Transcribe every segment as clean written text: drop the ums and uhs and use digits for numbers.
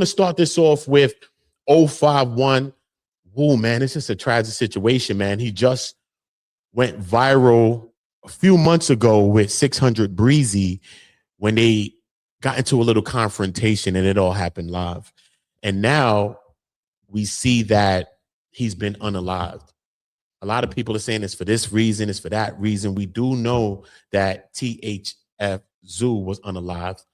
to start this off with 051. Woo, man, it's just a tragic situation, man. He just went viral a few months ago with 600 Breezy when they got into a little confrontation and it all happened live. And now we see that he's been unalived. A lot of people are saying it's for this reason, it's for that reason. We do know that THF Zoo was unalived.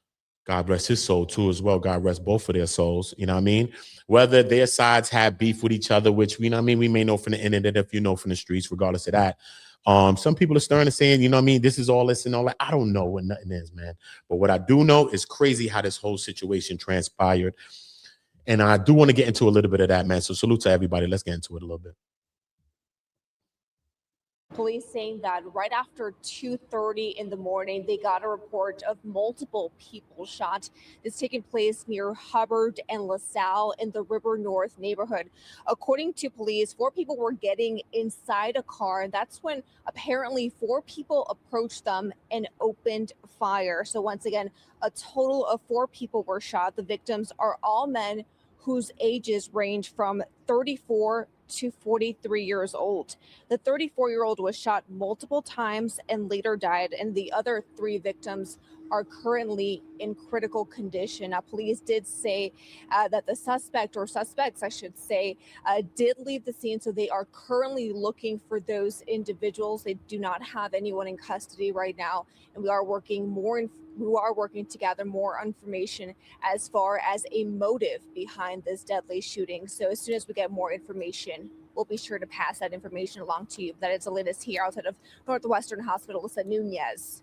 God rest his soul too as well. God rest both of their souls. You know what I mean? Whether their sides have beef with each other, which we know what I mean, we may know from the internet if you know from the streets, regardless of that. Some people are starting to saying, you know what I mean, this is all this and all that. I don't know what nothing is, man. But what I do know is crazy how this whole situation transpired. And I do want to get into a little bit of that, man. So salute to everybody. Let's get into it a little bit. Police saying that right after 2:30 in the morning, they got a report of multiple people shot. This taking place near Hubbard and LaSalle in the River North neighborhood. According to police, 4 people were getting inside a car, and that's when apparently 4 people approached them and opened fire. So once again, a total of 4 people were shot. The victims are all men whose ages range from 34 to 43 years old. The 34-year-old was shot multiple times and later died, and the other 3 victims are currently in critical condition. Now, police did say that the suspect, or suspects, I should say, did leave the scene, so they are currently looking for those individuals. They do not have anyone in custody right now, and we are working to gather more information as far as a motive behind this deadly shooting. So as soon as we get more information, we'll be sure to pass that information along to you. That is the latest here outside of Northwestern Hospital. Alyssa Nunez.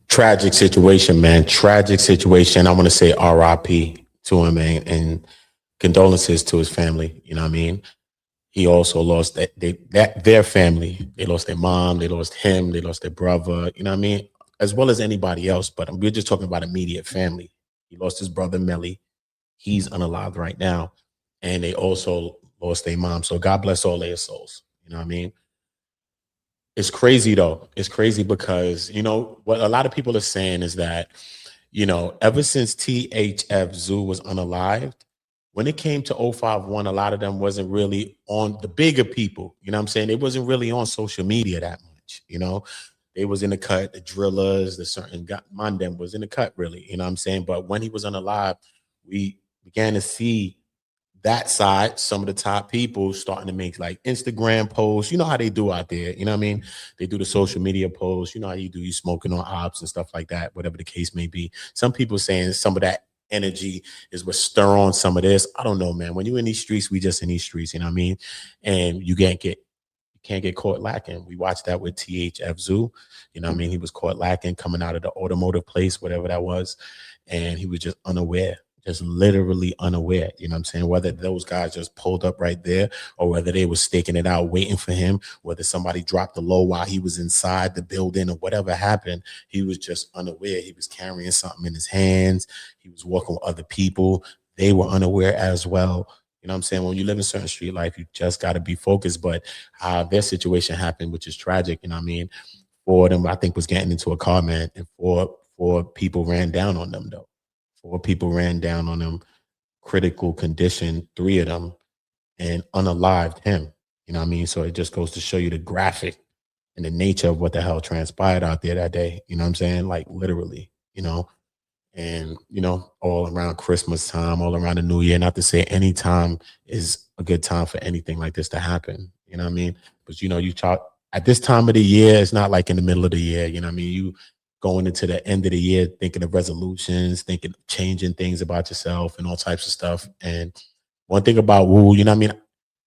Tragic situation, man. Tragic situation. I want to say RIP to him, and condolences to his family. You know what I mean? He also lost their family. They lost their mom. They lost him. They lost their brother. You know what I mean? As well as anybody else. But we're just talking about immediate family. He lost his brother, Melly. He's unalived right now. And they also lost their mom. So God bless all their souls. You know what I mean? It's crazy, though. It's crazy because, you know, what a lot of people are saying is that, you know, ever since THF Zoo was unalived, when it came to 051, a lot of them wasn't really on the bigger people. You know what I'm saying? They wasn't really on social media that much. You know, they was in the cut, the drillers, the certain Mandem was in the cut, really. You know what I'm saying? But when he was unalive, we began to see that side, some of the top people starting to make like Instagram posts. You know how they do out there. You know what I mean? They do the social media posts. You know how you do, you smoking on ops and stuff like that, whatever the case may be. Some people saying some of that energy is what stir on some of this. I don't know, man. When you're in these streets, we just in these streets, you know what I mean? And you can't get caught lacking. We watched that with THF Zoo. You know what I mean? He was caught lacking coming out of the automotive place, whatever that was. And he was just unaware, just literally unaware. You know what I'm saying? Whether those guys just pulled up right there or whether they were staking it out, waiting for him, whether somebody dropped the low while he was inside the building or whatever happened, he was just unaware. He was carrying something in his hands. He was walking with other people. They were unaware as well. You know what I'm saying? When you live in certain street life, you just got to be focused. But their situation happened, which is tragic. You know what I mean? 4 of them, I think, was getting into a car, man. And four people ran down on them, though. 4 people ran down on them, critical condition, 3 of them, and unalived him. You know what I mean? So it just goes to show you the graphic and the nature of what the hell transpired out there that day. You know what I'm saying? Like literally, you know. And, you know, all around Christmas time, all around the New Year, not to say any time is a good time for anything like this to happen. You know what I mean? But, you know, you talk at this time of the year, it's not like in the middle of the year. You know what I mean? You going into the end of the year, thinking of resolutions, thinking, changing things about yourself and all types of stuff. And one thing about Wu, you know what I mean?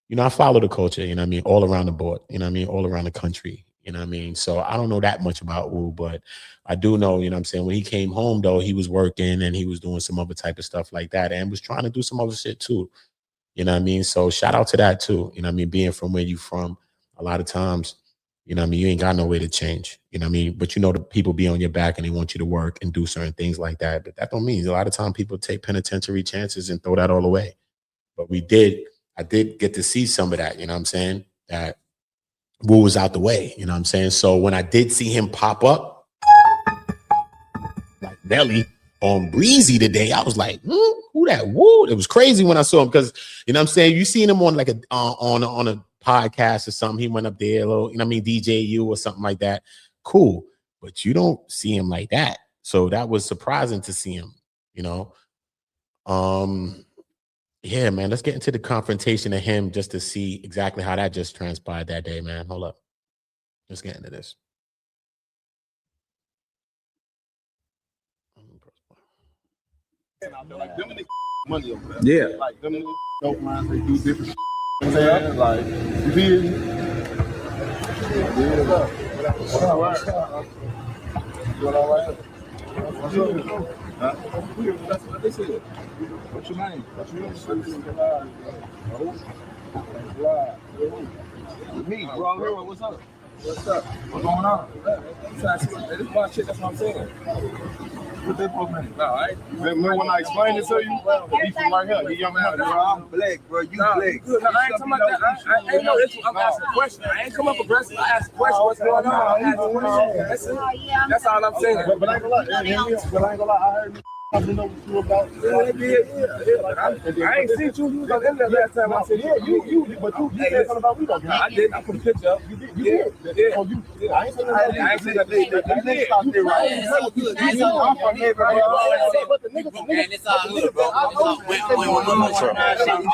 You know, I follow the culture, you know what I mean? All around the board, you know what I mean? All around the country. You know what I mean? So I don't know that much about Wu, but I do know, you know what I'm saying, when he came home, though, he was working and he was doing some other type of stuff like that and was trying to do some other shit, too. You know what I mean? So shout out to that, too. You know what I mean? Being from where you from, a lot of times, you know what I mean, you ain't got no way to change. You know what I mean? But you know the people be on your back and they want you to work and do certain things like that. But that don't mean a lot of time people take penitentiary chances and throw that all away. But I did get to see some of that, you know what I'm saying? That Wu was out the way, you know what I'm saying? So when I did see him pop up, like Nelly on Breezy today. I was like, who that? Woo! It was crazy when I saw him because you know what I'm saying. You seen him on like a on a podcast or something. He went up there, a little, you know what I mean, DJU or something like that. Cool, but you don't see him like that. So that was surprising to see him. You know, yeah, man. Let's get into the confrontation of him just to see exactly how that just transpired that day, man. Hold up. Let's get into this. Money over there. Yeah. Like them don't mind they do different like you feel me? All right. What's your name? Me, bro. What's up? What's up? What's going on? This is my shit, that's what I'm saying. Put that book in. No, right? Remember when I explained it to you? He from right here. He young man. Bro, I'm black, bro. You black. No, I ain't talking about that. I ain't no issue. I'm asking a question. I ain't come up aggressive. I asked a question. What's going on? That's it. That's all I'm saying. But I ain't gonna lie. I heard I didn't know what you were about. I ain't seen you. You was on the internet last time I said, but you said something about we don't. I did. I put a picture up. You did. Yeah. Oh, you. I ain't seen that. I ain't seen that. You did. But the niggas. Man, it's all good, bro. We just want to figure out. Let us know when the motherfucker coming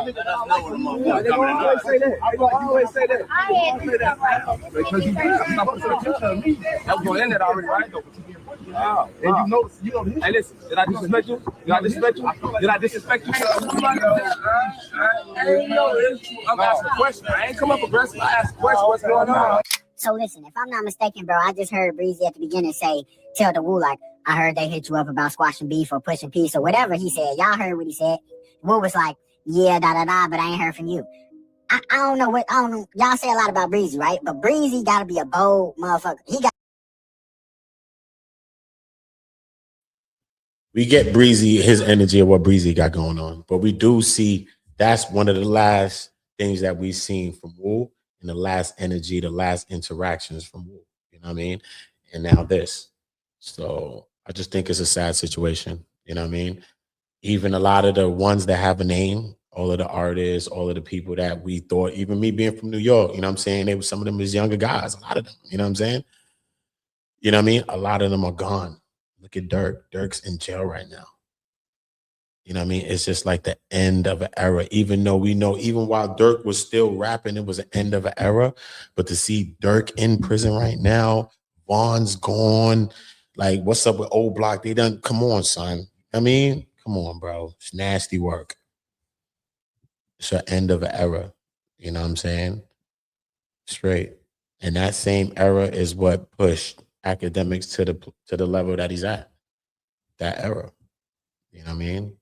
out. I always say that. Because you did. I'm not putting a picture of me. That was going in there already, right? Wow. And you know. Hey, listen, did I disrespect you? Did I disrespect you? I ain't no issue. I'm asking a question. I ain't come up aggressive. I asked a question. What's going on? So listen, if I'm not mistaken, bro, I just heard Breezy at the beginning tell the Wu, like, I heard they hit you up about squashing beef or pushing peace or whatever he said. Y'all heard what he said. Wu was like, yeah, but I ain't heard from you. I don't know. Y'all say a lot about Breezy, right? But Breezy got to be a bold motherfucker. We get Breezy, his energy of what Breezy got going on. But we do see that's one of the last things that we've seen from Wu and the last energy, the last interactions from Wu. You know what I mean? And now this. So I just think it's a sad situation. You know what I mean? Even a lot of the ones that have a name, all of the artists, all of the people that we thought, even me being from New York, you know what I'm saying? They were some of them as younger guys, a lot of them, you know what I'm saying? You know what I mean? A lot of them are gone. Look at Dirk. Dirk's in jail right now. You know what I mean? It's just like the end of an era, even though we know, even while Dirk was still rapping, it was an end of an era. But to see Dirk in prison right now, Vaughn's gone. Like, what's up with Old Block? They done, come on, son. I mean, come on, bro. It's nasty work. It's an end of an era. You know what I'm saying? Straight. And that same era is what pushed academics to the level that he's at. That era. You know what I mean?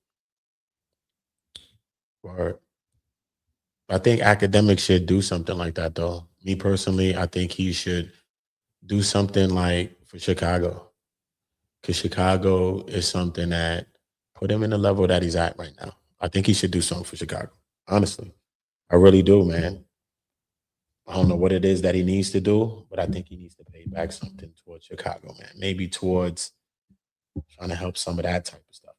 Or I think academics should do something like that though. Me personally, I think he should do something like for Chicago. Because Chicago is something that put him in the level that he's at right now. I think he should do something for Chicago. Honestly. I really do, man. I don't know what it is that he needs to do, but I think he needs to pay back something towards Chicago, man. Maybe towards trying to help some of that type of stuff.